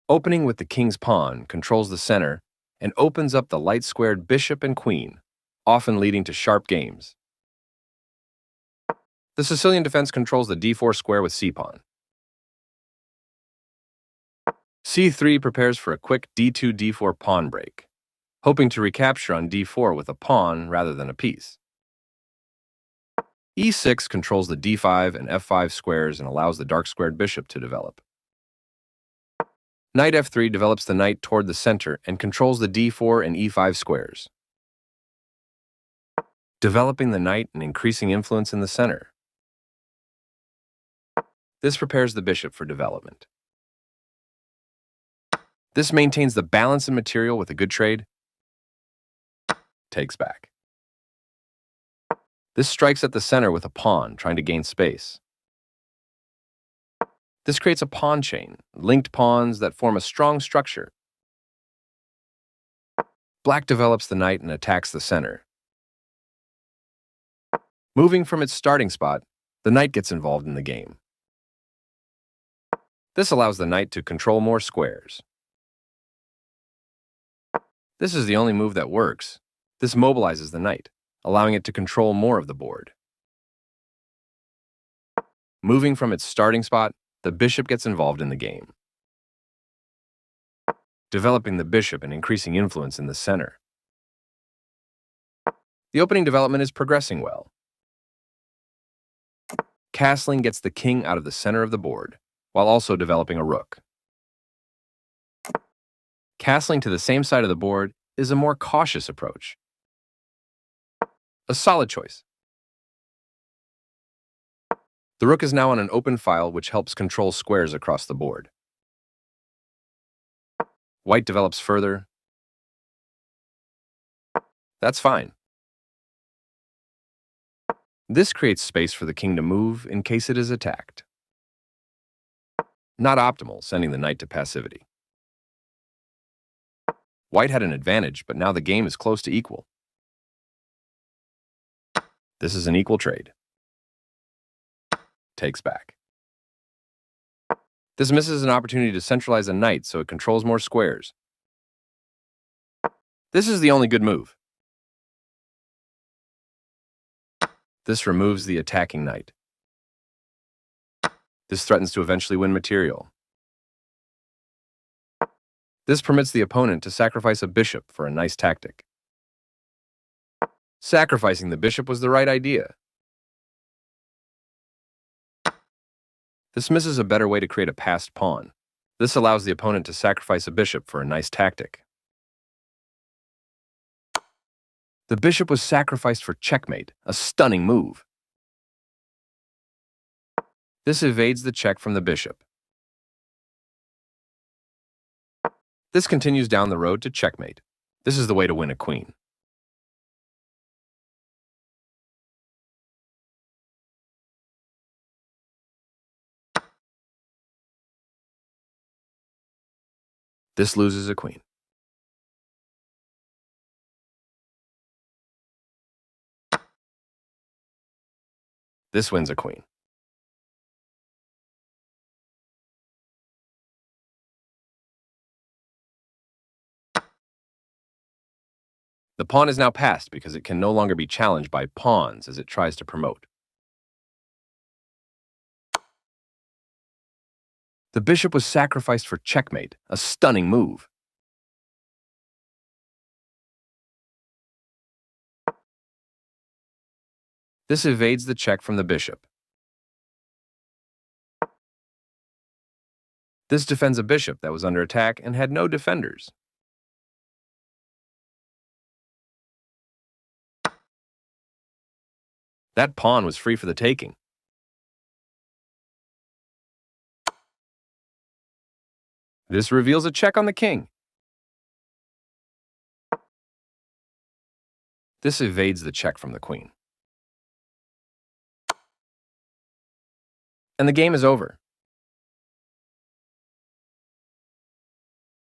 Opening with the king's pawn controls the center and opens up the light-squared bishop and queen, often leading to sharp games. The Sicilian defense controls the d4 square with c-pawn. c3 prepares for a quick d2-d4 pawn break, hoping to recapture on d4 with a pawn rather than a piece. e6 controls the d5 and f5 squares and allows the dark-squared bishop to develop. Knight f3 develops the knight toward the center and controls the d4 and e5 squares, developing the knight and increasing influence in the center. This prepares the bishop for development. This maintains the balance in material with a good trade. Takes back. This strikes at the center with a pawn, trying to gain space. This creates a pawn chain, linked pawns that form a strong structure. Black develops the knight and attacks the center. Moving from its starting spot, the knight gets involved in the game. This allows the knight to control more squares. This is the only move that works. This mobilizes the knight, allowing it to control more of the board. Moving from its starting spot, the bishop gets involved in the game, developing the bishop and increasing influence in the center. The opening development is progressing well. Castling gets the king out of the center of the board, while also developing a rook. Castling to the same side of the board is a more cautious approach. A solid choice. The rook is now on an open file, which helps control squares across the board. White develops further. That's fine. This creates space for the king to move in case it is attacked. Not optimal, sending the knight to passivity. White had an advantage, but now the game is close to equal. This is an equal trade. Takes back. This misses an opportunity to centralize a knight so it controls more squares. This is the only good move. This removes the attacking knight. This threatens to eventually win material. This permits the opponent to sacrifice a bishop for a nice tactic. Sacrificing the bishop was the right idea. This misses a better way to create a passed pawn. This allows the opponent to sacrifice a bishop for a nice tactic. The bishop was sacrificed for checkmate, a stunning move. This evades the check from the bishop. This continues down the road to checkmate. This is the way to win a queen. This loses a queen. This wins a queen. The pawn is now passed because it can no longer be challenged by pawns as it tries to promote. The bishop was sacrificed for checkmate, a stunning move. This evades the check from the bishop. This defends a bishop that was under attack and had no defenders. That pawn was free for the taking. This reveals a check on the king. This evades the check from the queen. And the game is over.